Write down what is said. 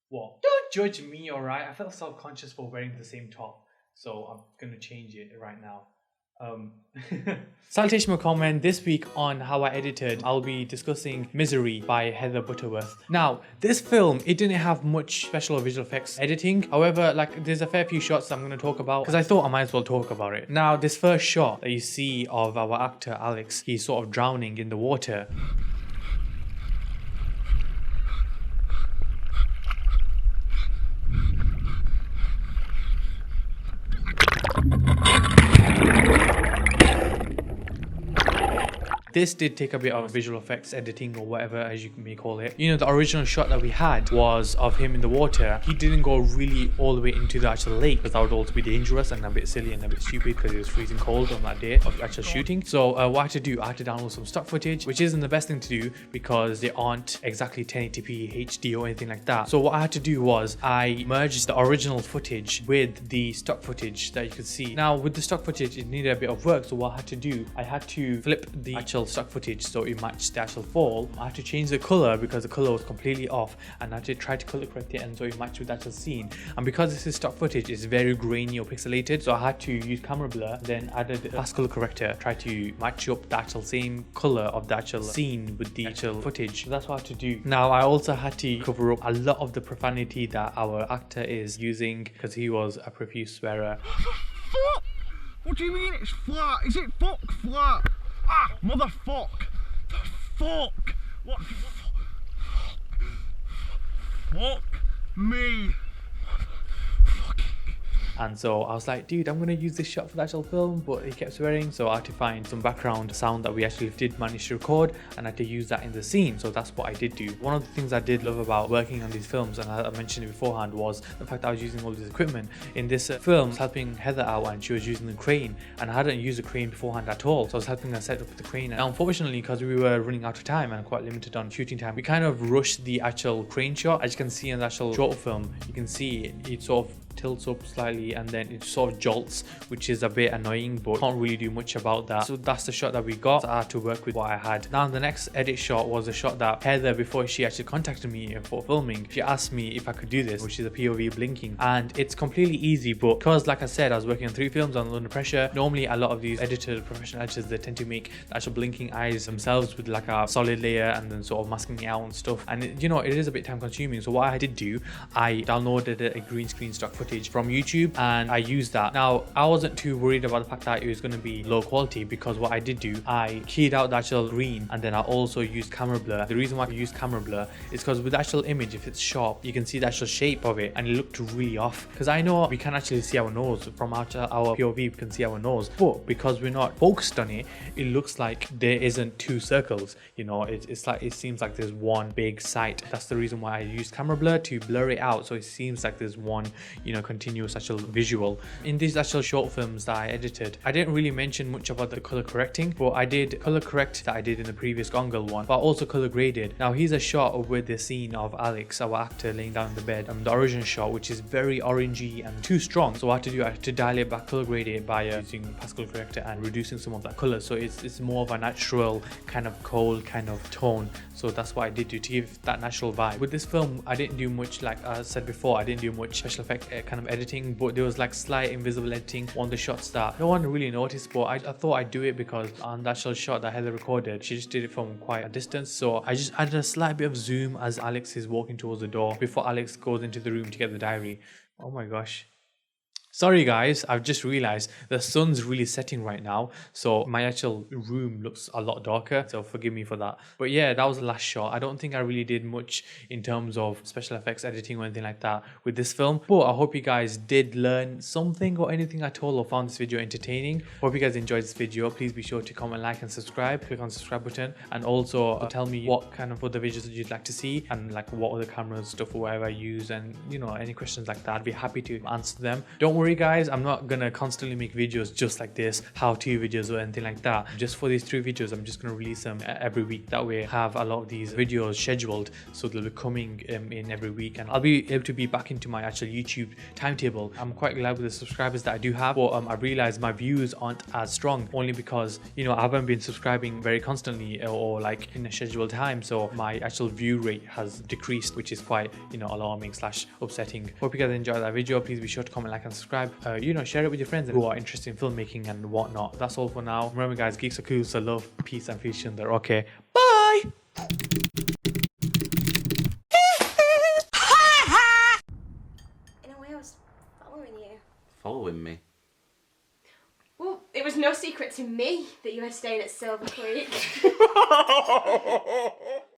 What? Don't judge me, alright? I felt self-conscious for wearing the same top, so I'm gonna change it right now. Um, Salutation for comment. This week on How I Edited, I'll be discussing Misery by Heather Butterworth. Now, this film, it didn't have much special or visual effects editing. However, like, there's a fair few shots I'm going to talk about because I thought I might as well talk about it. Now, this first shot that you see of our actor Alex, he's sort of drowning in the water. This did take a bit of visual effects editing or whatever as you may call it. You know, the original shot that we had was of him in the water. He didn't go really all the way into the actual lake because that would also be dangerous and a bit silly and a bit stupid because it was freezing cold on that day of actual shooting. So what I had to do, I had to download some stock footage, which isn't the best thing to do because they aren't exactly 1080p HD or anything like that. So what I had to do was I merged the original footage with the stock footage that you could see. Now with the stock footage, it needed a bit of work. So what I had to do, I had to flip the actual stock footage so it matched the actual fall. I had to change the color because the color was completely off, and I had to try to color correct it and so it matched with the actual scene. And because this is stock footage, it's very grainy or pixelated, so I had to use camera blur, then added a fast color corrector, try to match up the actual same color of the actual scene with the actual footage. So that's what I had to do. Now I also had to cover up a lot of the profanity that our actor is using because he was a profuse swearer. Fuck! What do you mean it's flat? Is it fuck flat? Ah, motherfuck! Fuck! What? Fuck me! And so I was like, dude, I'm gonna use this shot for the actual film, but he kept swearing, so I had to find some background sound that we actually did manage to record and I had to use that in the scene. So that's what I did do. One of the things I did love about working on these films, and I mentioned it beforehand, was the fact that I was using all this equipment. In this film, I was helping Heather out and she was using the crane, and I hadn't used a crane beforehand at all, so I was helping her set up the crane. And unfortunately, because we were running out of time and quite limited on shooting time, we kind of rushed the actual crane shot. As you can see in the actual short film, you can see it sort of tilts up slightly and then it sort of jolts, which is a bit annoying, but can't really do much about that. So that's the shot that we got. So I had to work with what I had. Now the next edit shot was a shot that Heather, before she actually contacted me for filming, she asked me if I could do this, which is a POV blinking, and it's completely easy, but because like I said, I was working on 3 films on Under Pressure. Normally a lot of these edited professional editors, they tend to make the actual blinking eyes themselves with like a solid layer and then sort of masking it out and stuff, and you know, it is a bit time consuming. So what I did do, I downloaded a green screen stock footage from YouTube and I used that. Now I wasn't too worried about the fact that it was going to be low quality because what I did do, I keyed out the actual green and then I also used camera blur. The reason why I used camera blur is because with the actual image, if it's sharp, you can see the actual shape of it and it looked really off. Because I know we can actually see our nose from our POV, we can see our nose, but because we're not focused on it, it looks like there isn't 2 circles. You know, it's like it seems like there's one big sight. That's the reason why I used camera blur, to blur it out so it seems like there's one, you know, continuous actual visual. In these actual short films that I edited, I didn't really mention much about the color correcting, but I did color correct that I did in the previous Gongal one, but also color graded. Now here's a shot with the scene of Alex, our actor, laying down in the bed, the original shot, which is very orangey and too strong. So I had to dial it back, color grade it by using Pascal corrector and reducing some of that color, so it's more of a natural kind of cold kind of tone. So that's what I did do to give that natural vibe. With this film, I didn't do much, like I said before, I didn't do much special effect kind of editing, but there was like slight invisible editing on the shots that no one really noticed, but I thought I'd do it because on that actual shot that Heather recorded, she just did it from quite a distance. So I just added a slight bit of zoom as Alex is walking towards the door before Alex goes into the room to get the diary. Oh my gosh. Sorry guys, I've just realized the sun's really setting right now, so my actual room looks a lot darker, so forgive me for that. But yeah, that was the last shot. I don't think I really did much in terms of special effects editing or anything like that with this film, but I hope you guys did learn something or anything at all or found this video entertaining. Hope you guys enjoyed this video. Please be sure to comment, like and subscribe. Click on the subscribe button, and also tell me what kind of other videos you'd like to see and like what other cameras, stuff or whatever I use, and you know, any questions like that, I'd be happy to answer them. Don't worry worry guys, I'm not gonna constantly make videos just like this, how-to videos or anything like that. Just for these 3 videos, I'm just gonna release them every week. That way I have a lot of these videos scheduled, so they'll be coming in every week, and I'll be able to be back into my actual YouTube timetable. I'm quite glad with the subscribers that I do have, but I realized my views aren't as strong, only because, you know, I haven't been subscribing very constantly or like in a scheduled time, so my actual view rate has decreased, which is quite, you know, alarming / upsetting. Hope you guys enjoyed that video. Please be sure to comment, like and subscribe. You know, share it with your friends who are interested in filmmaking and whatnot. That's all for now. Remember guys, geeks are cool, so love, peace and future. They're okay. Bye. In a way, I was following you. Following me? Well, it was no secret to me that you were staying at Silver Creek.